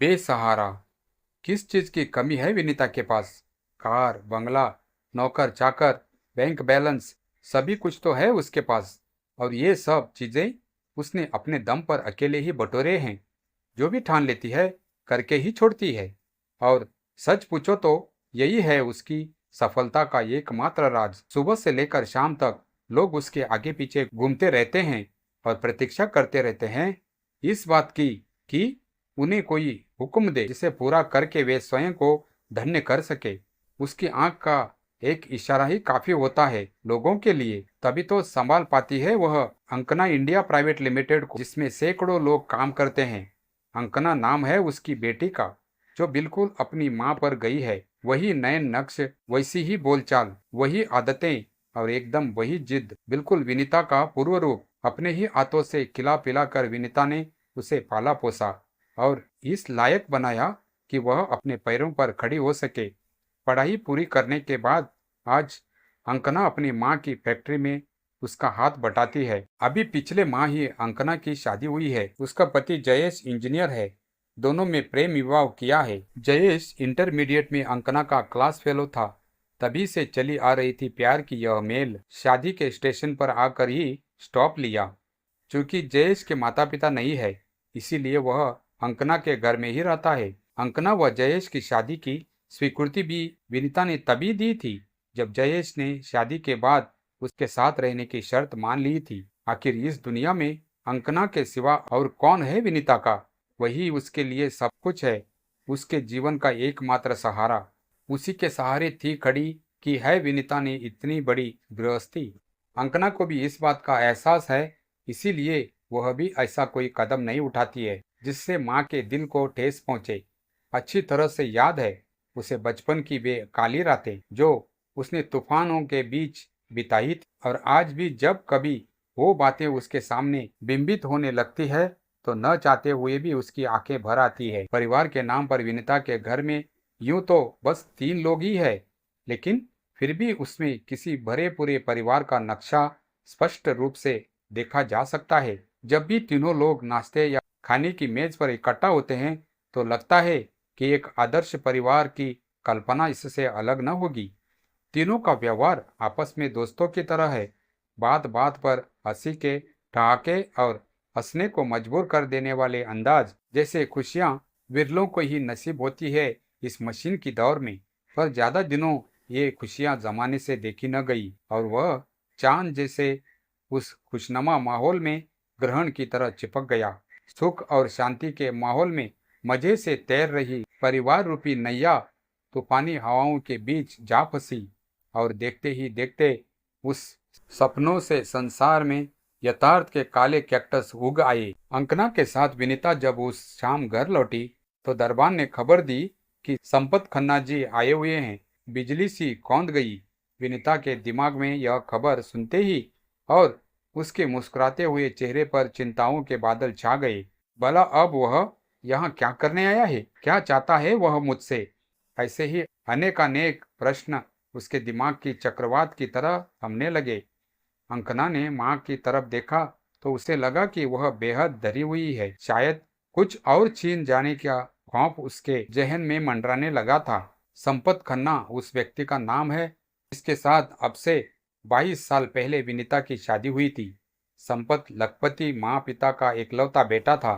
बेसहारा। किस चीज की कमी है विनीता के पास? कार, बंगला, नौकर चाकर, बैंक बैलेंस, सभी कुछ तो है उसके पास। और ये सब चीजें उसने अपने दम पर अकेले ही बटोरे हैं। जो भी ठान लेती है करके ही छोड़ती है। और सच पूछो तो यही है उसकी सफलता का एकमात्र राज। सुबह से लेकर शाम तक लोग उसके आगे पीछे घूमते रहते हैं और प्रतीक्षा करते रहते हैं इस बात की कि उन्हें कोई हुक्म दे जिसे पूरा करके वे स्वयं को धन्य कर सके। उसकी आंख का एक इशारा ही काफी होता है लोगों के लिए। तभी तो संभाल पाती है वह अंकना इंडिया प्राइवेट लिमिटेड को, जिसमें सैकड़ों लोग काम करते हैं। अंकना नाम है उसकी बेटी का, जो बिल्कुल अपनी माँ पर गई है। वही नयन नक्श, वैसी ही बोलचाल, वही आदतें और एकदम वही जिद, बिल्कुल विनीता का पूर्व रूप। अपने ही हाथों से खिला पिला कर विनीता ने उसे पाला पोसा और इस लायक बनाया कि वह अपने पैरों पर खड़ी हो सके। पढ़ाई पूरी करने के बाद आज अंकना अपनी माँ की फैक्ट्री में उसका हाथ बटाती है। अभी पिछले माह ही अंकना की शादी हुई है। उसका पति जयेश इंजीनियर है। दोनों में प्रेम विवाह किया है। जयेश इंटरमीडिएट में अंकना का क्लास फेलो था। तभी से चली आ रही थी प्यार की यह मेल। शादी के स्टेशन पर आकर ही स्टॉप लिया। चूंकि जयेश के माता पिता नहीं है, इसीलिए वह अंकना के घर में ही रहता है। अंकना व जयेश की शादी की स्वीकृति भी विनीता ने तभी दी थी जब जयेश ने शादी के बाद उसके साथ रहने की शर्त मान ली थी। आखिर इस दुनिया में अंकना के सिवा और कौन है विनीता का? वही उसके लिए सब कुछ है, उसके जीवन का एकमात्र सहारा। उसी के सहारे थी खड़ी कि है विनीता ने इतनी बड़ी गृहस्थी। अंकना को भी इस बात का एहसास है, इसीलिए वह भी ऐसा कोई कदम नहीं उठाती है जिससे माँ के दिल को ठेस पहुंचे। अच्छी तरह से याद है उसे बचपन की वे काली रातें जो उसने तूफानों के बीच बिताई थी। और आज भी जब कभी वो बातें उसके सामने बिंबित होने लगती है तो न चाहते हुए भी उसकी आंखें भर आती है। परिवार के नाम पर विनीता के घर में यूं तो बस 3 लोग ही है, लेकिन फिर भी उसमें किसी भरे पूरे परिवार का नक्शा स्पष्ट रूप से देखा जा सकता है। जब भी तीनों लोग नाश्ते या खाने की मेज पर इकट्ठा होते हैं तो लगता है कि एक आदर्श परिवार की कल्पना इससे अलग न होगी। तीनों का व्यवहार आपस में दोस्तों की तरह है। बात बात पर हंसी के ठहाके और हंसने को मजबूर कर देने वाले अंदाज, जैसे खुशियां विरलों को ही नसीब होती है इस मशीन की दौर में। पर ज्यादा दिनों ये खुशियां जमाने से देखी न गई और वह चांद जैसे उस खुशनुमा माहौल में ग्रहण की तरह चिपक गया। सुख और शांति के माहौल में मजे से तैर रही परिवार रूपी नैया तूफानी हवाओं के बीच जा फंसी और देखते ही देखते उस सपनों से संसार में यथार्थ के काले कैक्टस उग आए। अंकना के साथ विनीता जब उस शाम घर लौटी तो दरबान ने खबर दी कि संपत खन्ना जी आए हुए हैं। बिजली सी कौंध गई विनीता के दिमाग में यह खबर सुनते ही, और उसके मुस्कुराते हुए चेहरे पर चिंताओं के बादल छा गए। भला अब वह यहाँ क्या करने आया है? क्या चाहता है वह मुझसे? ऐसे ही अनेकानेक प्रश्न उसके दिमाग की चक्रवात की तरह थमने लगे। अंकना ने माँ की तरफ देखा तो उसे लगा कि वह बेहद डरी हुई है। शायद कुछ और छीन जाने का खौफ उसके जहन में मंडराने लगा था। संपत खन्ना उस व्यक्ति का नाम है जिसके साथ अब से 22 साल पहले विनीता की शादी हुई थी। संपत लखपति माँ पिता का एकलौता बेटा था।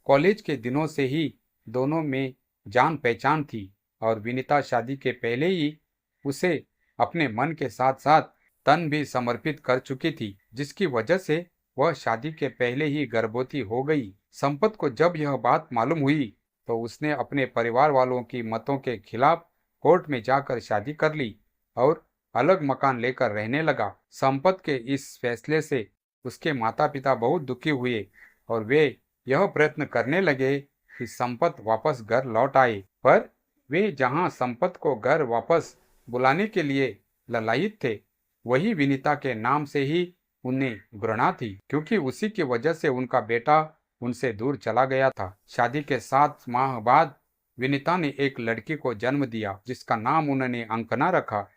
कॉलेज के दिनों से ही दोनों में जान पहचान थी और विनीता शादी के पहले ही उसे अपने मन के साथ साथ तन भी समर्पित कर चुकी थी, जिसकी वजह से वह शादी के पहले ही गर्भवती हो गई। संपत को जब यह बात मालूम हुई तो उसने अपने परिवार वालों की मतों के खिलाफ कोर्ट में जाकर शादी कर ली और अलग मकान लेकर रहने लगा। संपत के इस फैसले से उसके माता पिता बहुत दुखी हुए और वे यह प्रयत्न करने लगे कि संपत वापस घर लौट आए। पर वे जहां संपत को घर वापस बुलाने के लिए ललायित थे, वही विनीता के नाम से ही उन्हें घृणा थी, क्योंकि उसी की वजह से उनका बेटा उनसे दूर चला गया था। शादी के 7 माह बाद विनीता ने एक लड़की को जन्म दिया जिसका नाम उन्होंने अंकना रखा।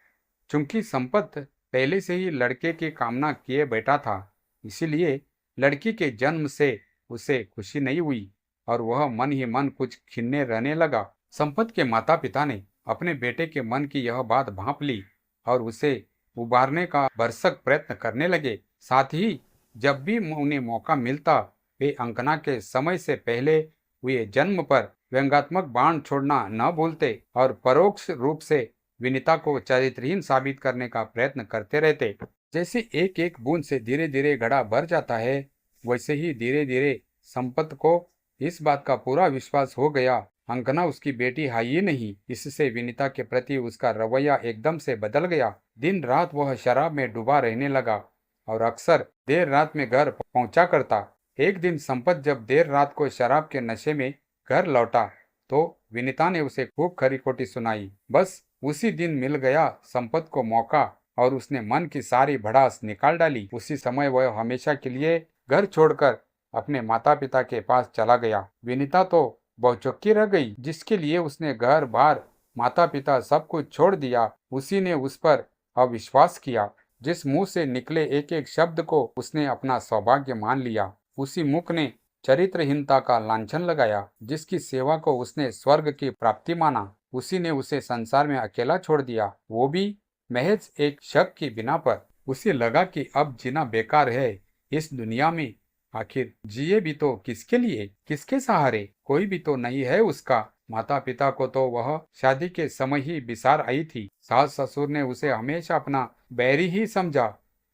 चूंकि संपत पहले से ही लड़के की कामना किए बैठा था, इसीलिए लड़की के जन्म से उसे खुशी नहीं हुई। और वह मन ही मन कुछ खिन्ने रहने लगा। संपत के माता पिता ने अपने बेटे के मन की यह बात भांप ली और उसे उबारने का भरसक प्रयत्न करने लगे। साथ ही जब भी उन्हें मौका मिलता वे अंकना के समय से पहले हुए जन्म पर व्यंग्यात्मक बाण छोड़ना न भूलते और परोक्ष रूप से विनीता को चरित्रहीन साबित करने का प्रयत्न करते रहते। जैसे एक एक बूंद से धीरे धीरे घड़ा भर जाता है, वैसे ही धीरे धीरे संपत को इस बात का पूरा विश्वास हो गया अंकना उसकी बेटी है ही नहीं। इससे विनीता के प्रति उसका रवैया एकदम से बदल गया। दिन रात वह शराब में डूबा रहने लगा और अक्सर देर रात में घर पहुंचा करता। एक दिन संपत जब देर रात को शराब के नशे में घर लौटा तो विनीता ने उसे खूब खरी खोटी सुनाई। बस उसी दिन मिल गया संपत को मौका और उसने मन की सारी भड़ास निकाल डाली। उसी समय वह हमेशा के लिए घर छोड़कर अपने माता पिता के पास चला गया। विनीता तो बहुचौकी रह गई। जिसके लिए उसने घर बार माता पिता सब कुछ छोड़ दिया, उसी ने उस पर अविश्वास किया। जिस मुंह से निकले एक एक शब्द को उसने अपना सौभाग्य मान लिया, उसी मुख ने चरित्रहीनता का लांछन लगाया। जिसकी सेवा को उसने स्वर्ग की प्राप्ति माना, उसी ने उसे संसार में अकेला छोड़ दिया, वो भी महज एक शक की बिना पर। उसे लगा कि अब जीना बेकार है इस दुनिया में। आखिर जिए भी तो किसके लिए, किसके सहारे? कोई भी तो नहीं है उसका। माता पिता को तो वह शादी के समय ही बिसार आई थी। सास ससुर ने उसे हमेशा अपना बैरी ही समझा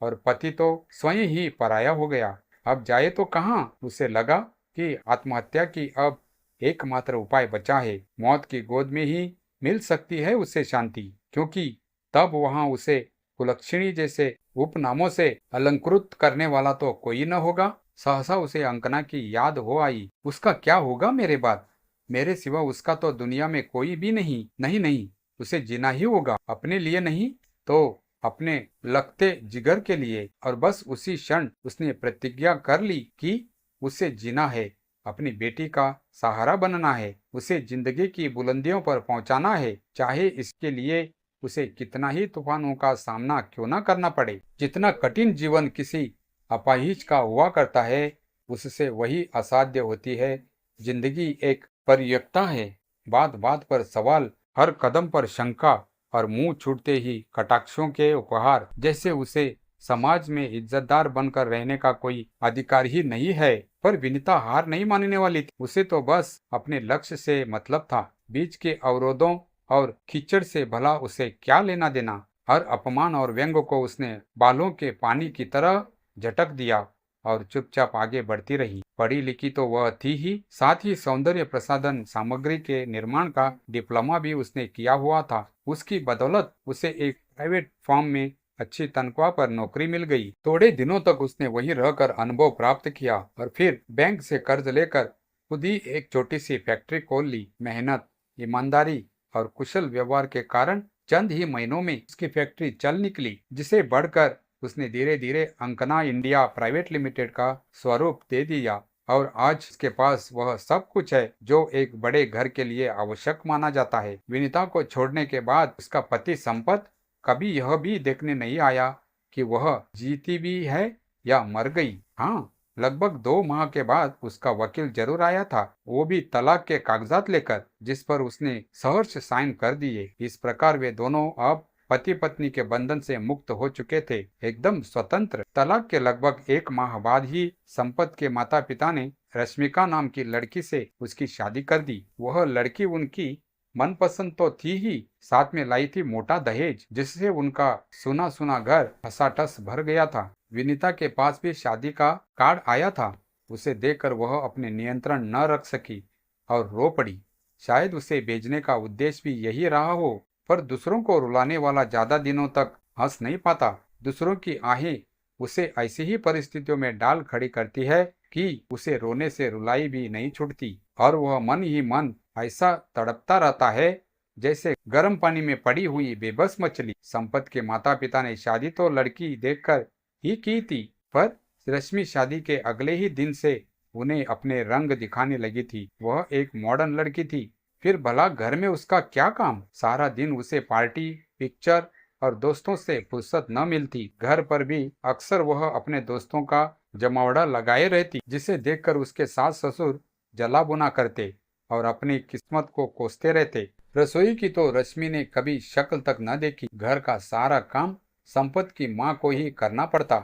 और पति तो स्वयं ही पराया हो गया। अब जाए तो कहाँ? उसे लगा कि आत्महत्या की अब एकमात्र उपाय बचा है। मौत की गोद में ही मिल सकती है उसे शांति, क्योंकि तब वहां उसे कुलक्षणी जैसे उपनामों से अलंकृत करने वाला तो कोई न होगा। सहसा उसे अंकना की याद हो आई। उसका क्या होगा मेरे बाद? मेरे सिवा उसका तो दुनिया में कोई भी नहीं। नहीं नहीं, उसे जीना ही होगा, अपने लिए नहीं तो अपने लगते जिगर के लिए। और बस उसी क्षण उसने प्रतिज्ञा कर ली कि उसे जीना है, अपनी बेटी का सहारा बनना है, उसे जिंदगी की बुलंदियों पर पहुंचाना है, चाहे इसके लिए उसे कितना ही तूफानों का सामना क्यों न करना पड़े। जितना कठिन जीवन किसी अपाहिज का हुआ करता है, उससे वही असाध्य होती है जिंदगी। एक परियक्ता है, बात बात पर सवाल, हर कदम पर शंका और मुंह छूटते ही कटाक्षों के उपहार। जैसे उसे समाज में इज्जतदार बनकर रहने का कोई अधिकार ही नहीं है। पर विनीता हार नहीं मानने वाली थी। उसे तो बस अपने लक्ष्य से मतलब था। बीच के अवरोधों और कीचड़ से भला उसे क्या लेना देना। हर अपमान और व्यंग को उसने बालों के पानी की तरह झटक दिया और चुपचाप आगे बढ़ती रही। पढ़ी लिखी तो वह थी ही, साथ ही सौंदर्य प्रसाधन सामग्री के निर्माण का डिप्लोमा भी उसने किया हुआ था। उसकी बदौलत उसे एक प्राइवेट फर्म में अच्छी तनख्वाह पर नौकरी मिल गई। थोड़े दिनों तक उसने वहीं रहकर अनुभव प्राप्त किया और फिर बैंक से कर्ज लेकर खुद ही एक छोटी सी फैक्ट्री खोल ली। मेहनत, ईमानदारी और कुशल व्यवहार के कारण चंद ही महीनों में उसकी फैक्ट्री चल निकली, जिसे बढ़कर उसने धीरे धीरे अंकना इंडिया प्राइवेट लिमिटेड का स्वरूप दे दिया। और आज उसके पास वह सब कुछ है जो एक बड़े घर के लिए आवश्यक माना जाता है। विनीता को छोड़ने के बाद उसका पति संपत कभी यह भी देखने नहीं आया कि वह जीती भी है या मर गई। हाँ, लगभग 2 माह के बाद उसका वकील जरूर आया था, वो भी तलाक के कागजात लेकर, जिस पर उसने सहर्ष साइन कर दिए। इस प्रकार वे दोनों अब पति पत्नी के बंधन से मुक्त हो चुके थे, एकदम स्वतंत्र। तलाक के लगभग 1 माह बाद ही संपत के माता पिता ने रश्मिका नाम की लड़की से उसकी शादी कर दी। वह लड़की उनकी मनपसंद तो थी ही, साथ में लाई थी मोटा दहेज, जिससे उनका सुना सुना घर ठसाठस भर गया था। विनीता के पास भी शादी का कार्ड आया था। उसे देखकर वह अपने नियंत्रण न रख सकी और रो पड़ी। शायद उसे भेजने का उद्देश्य भी यही रहा हो, पर दूसरों को रुलाने वाला ज्यादा दिनों तक हंस नहीं पाता। दूसरों की आहें उसे ऐसी ही परिस्थितियों में डाल खड़ी करती है कि उसे रोने से रुलाई भी नहीं छूटती और वह मन ही मन ऐसा तड़पता रहता है जैसे गर्म पानी में पड़ी हुई बेबस मछली। संपत के माता पिता ने शादी तो लड़की देखकर ही की थी, पर रश्मि शादी के अगले ही दिन से उन्हें अपने रंग दिखाने लगी थी। वह एक मॉडर्न लड़की थी, फिर भला घर में उसका क्या काम? सारा दिन उसे पार्टी, पिक्चर और दोस्तों से फुर्सत न मिलती। घर पर भी अक्सर वह अपने दोस्तों का जमावड़ा लगाए रहती, जिसे देखकर उसके सास ससुर जला बुना करते और अपनी किस्मत को कोसते रहते। रसोई की तो रश्मि ने कभी शक्ल तक न देखी। घर का सारा काम संपत की माँ को ही करना पड़ता।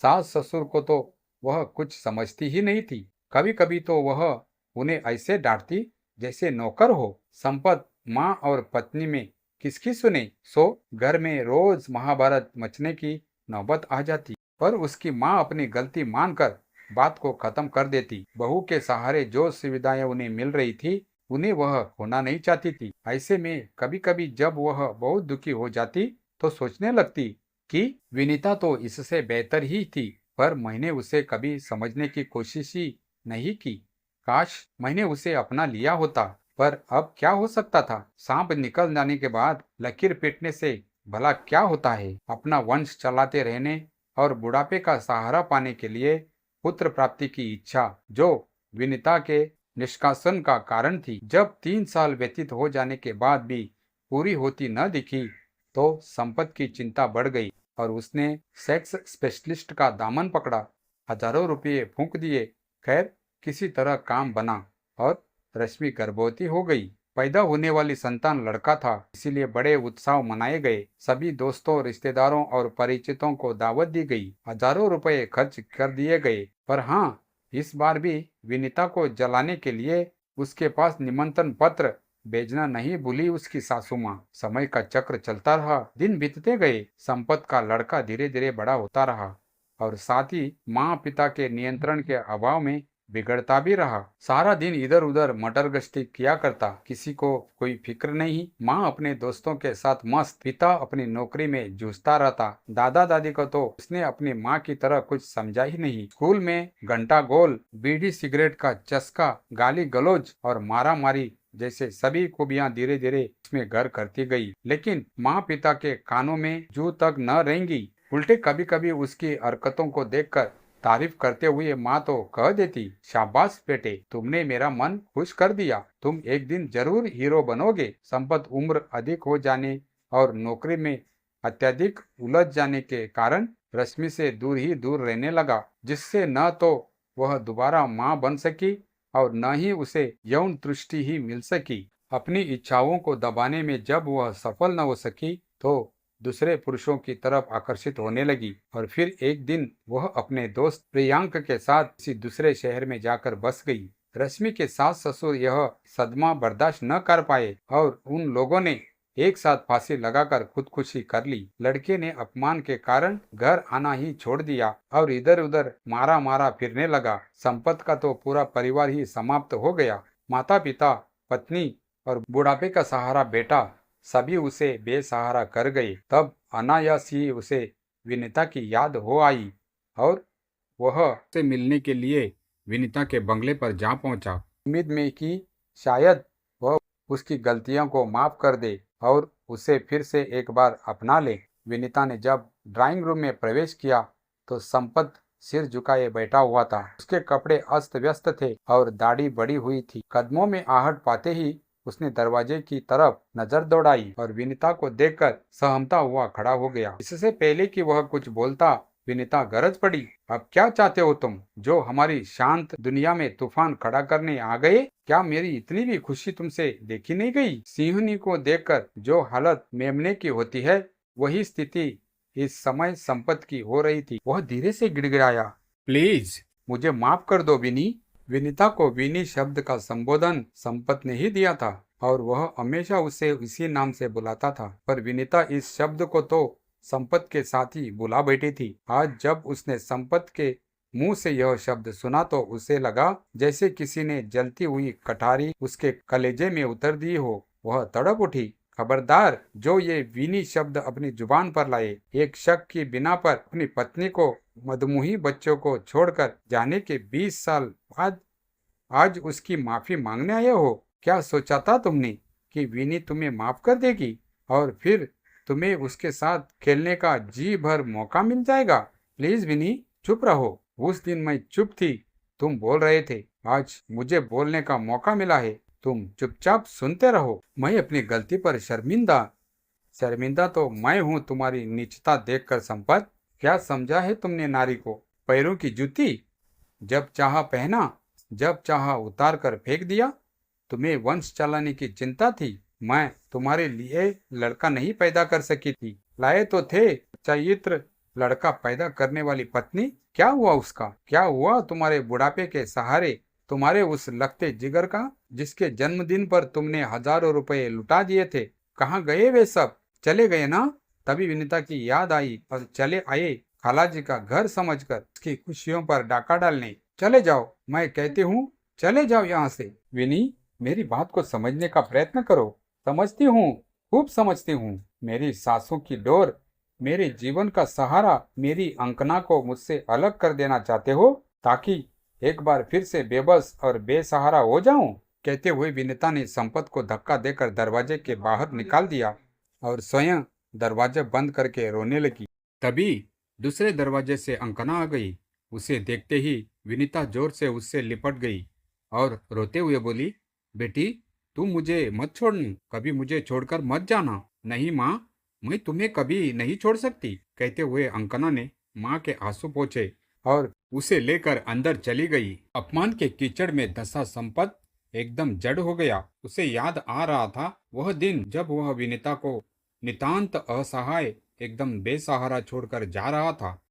सास ससुर को तो वह कुछ समझती ही नहीं थी। कभी कभी तो वह उन्हें ऐसे डांटती जैसे नौकर हो। संपत माँ और पत्नी में किसकी सुने। सो घर में रोज महाभारत मचने की नौबत आ जाती। पर उसकी माँ अपनी गलती मानकर बात को खत्म कर देती। बहू के सहारे जो सुविधाएं उन्हें मिल रही थी उन्हें वह खोना नहीं चाहती थी। ऐसे में कभी कभी जब वह बहुत दुखी हो जाती तो सोचने लगती कि विनीता तो इससे बेहतर ही थी, पर मैंने उसे कभी समझने की कोशिश ही नहीं की। काश मैंने उसे अपना लिया होता। पर अब क्या हो सकता था। सांप निकल जाने के बाद लकीर पीटने से भला क्या होता है। अपना वंश चलाते रहने और बुढ़ापे का सहारा पाने के लिए पुत्र प्राप्ति की इच्छा जो विनीता के निष्कासन का कारण थी, जब 3 साल व्यतीत हो जाने के बाद भी पूरी होती न दिखी तो संपत की चिंता बढ़ गई और उसने सेक्स स्पेशलिस्ट का दामन पकड़ा। हजारों रुपये फूंक दिए। खैर किसी तरह काम बना और रश्मि गर्भवती हो गई। पैदा होने वाली संतान लड़का था, इसीलिए बड़े उत्सव मनाए गए। सभी दोस्तों, रिश्तेदारों और परिचितों को दावत दी गई। हजारों रुपए खर्च कर दिए गए। पर हाँ, इस बार भी विनीता को जलाने के लिए उसके पास निमंत्रण पत्र भेजना नहीं भूली उसकी सासू माँ। समय का चक्र चलता रहा, दिन बीतते गए। संपत का लड़का धीरे धीरे बड़ा होता रहा और साथ ही माँ पिता के नियंत्रण के अभाव में बिगड़ता भी रहा। सारा दिन इधर उधर मटर गश्ती किया करता, किसी को कोई फिक्र नहीं। माँ अपने दोस्तों के साथ मस्त, पिता अपनी नौकरी में जूझता रहता। दादा दादी को तो उसने अपनी माँ की तरह कुछ समझा ही नहीं। स्कूल में घंटा गोल, बीड़ी सिगरेट का चस्का, गाली गलौज और मारा मारी जैसे सभी खूबियां धीरे धीरे इसमें घर करती गई। लेकिन माँ पिता के कानों में जू तक न रहेंगी। उल्टे कभी कभी उसकी हरकतों को देखकर तारीफ करते हुए माँ तो कह देती, शाबाश बेटे, तुमने मेरा मन खुश कर दिया। तुम एक दिन जरूर हीरो बनोगे। संपत उम्र अधिक हो जाने और नौकरी में अत्यधिक उलझ जाने के कारण रश्मि से दूर ही दूर रहने लगा, जिससे न तो वह दोबारा माँ बन सकी और न ही उसे यौन तुष्टि ही मिल सकी। अपनी इच्छाओं को दबाने में जब वह सफल न हो सकी तो दूसरे पुरुषों की तरफ आकर्षित होने लगी और फिर एक दिन वह अपने दोस्त प्रियांक के साथ किसी दूसरे शहर में जाकर बस गई। रश्मि के सास ससुर यह सदमा बर्दाश्त न कर पाए और उन लोगों ने एक साथ फांसी लगाकर खुदकुशी कर ली। लड़के ने अपमान के कारण घर आना ही छोड़ दिया और इधर उधर मारा मारा फिरने लगा। संपत का तो पूरा परिवार ही समाप्त हो गया। माता पिता, पत्नी और बुढ़ापे का सहारा बेटा सभी उसे बेसहारा कर गए। तब अनायास ही उसे विनीता की याद हो आई और वह से मिलने के लिए विनीता के बंगले पर जा पहुंचा, उम्मीद में कि शायद वह उसकी गलतियों को माफ कर दे और उसे फिर से एक बार अपना ले। विनीता ने जब ड्राइंग रूम में प्रवेश किया तो संपत सिर झुकाए बैठा हुआ था। उसके कपड़े अस्त व्यस्त थे और दाढ़ी बड़ी हुई थी। कदमों में आहट पाते ही उसने दरवाजे की तरफ नजर दौड़ाई और विनीता को देखकर सहमता हुआ खड़ा हो गया। इससे पहले कि वह कुछ बोलता, विनीता गरज पड़ी, अब क्या चाहते हो तुम, जो हमारी शांत दुनिया में तूफान खड़ा करने आ गए? क्या मेरी इतनी भी खुशी तुमसे देखी नहीं गई? सिंहनी को देखकर जो हालत मेमने की होती है, वही स्थिति इस समय संपत की हो रही थी। वह धीरे से गिड़गिड़ाया, प्लीज मुझे माफ कर दो विनी। विनीता को विनी शब्द का संबोधन संपत ने ही दिया था और वह हमेशा उसे इसी नाम से बुलाता था। पर विनीता इस शब्द को तो संपत के साथ ही बुला बैठी थी। आज जब उसने संपत के मुंह से यह शब्द सुना तो उसे लगा जैसे किसी ने जलती हुई कटारी उसके कलेजे में उतर दी हो। वह तड़प उठी, खबरदार, जो ये विनी शब्द अपनी जुबान पर लाए। एक शक की बिना पर अपनी पत्नी को, मधुमुही बच्चों को छोड़कर जाने के 20 साल बाद आज उसकी माफी मांगने आए हो? क्या सोचा था तुमने कि विनी तुम्हें माफ कर देगी और फिर तुम्हें उसके साथ खेलने का जी भर मौका मिल जाएगा? प्लीज विनी, चुप रहो। उस दिन मैं चुप थी, तुम बोल रहे थे। आज मुझे बोलने का मौका मिला है, तुम चुपचाप सुनते रहो। मैं अपनी गलती पर शर्मिंदा तो मैं हूँ तुम्हारी नीचता देखकर। संपत, क्या समझा है तुमने नारी को? पैरों की जूती, जब चाहा पहना, जब चाहा उतार कर फेंक दिया। तुम्हें वंश चलाने की चिंता थी, मैं तुम्हारे लिए लड़का नहीं पैदा कर सकी थी। लाए तो थे चरित्र लड़का पैदा करने वाली पत्नी, क्या हुआ उसका? क्या हुआ तुम्हारे बुढ़ापे के सहारे, तुम्हारे उस लगते जिगर का, जिसके जन्मदिन पर तुमने हजारों रुपए लुटा दिए थे? कहाँ गए वे सब? चले गए ना? तभी विनीता की याद आई और चले आए खालाजी का घर समझकर उसकी खुशियों पर डाका डालने। चले जाओ, मैं कहती हूँ, चले जाओ यहाँ से। विनी, मेरी बात को समझने का प्रयत्न करो। समझती हूँ, खूब समझती हूँ। मेरी सासों की डोर, मेरे जीवन का सहारा, मेरी अंकना को मुझसे अलग कर देना चाहते हो, ताकि एक बार फिर से बेबस और बेसहारा हो जाऊं? कहते हुए विनीता ने संपत को धक्का देकर दरवाजे के बाहर निकाल दिया और स्वयं दरवाजा बंद करके रोने लगी। तभी दूसरे दरवाजे से अंकना आ गई। उसे देखते ही विनीता जोर से उससे लिपट गई और रोते हुए बोली, बेटी, तुम मुझे मत छोड़ना, कभी मुझे छोड़कर मत जाना। नहीं माँ, मैं तुम्हें कभी नहीं छोड़ सकती। कहते हुए अंकना ने माँ के आंसू पोंछे और उसे लेकर अंदर चली गई। अपमान के कीचड़ में धंसा संपत एकदम जड़ हो गया। उसे याद आ रहा था वह दिन जब वह विनीता को नितांत असहाय, एकदम बेसहारा छोड़कर जा रहा था।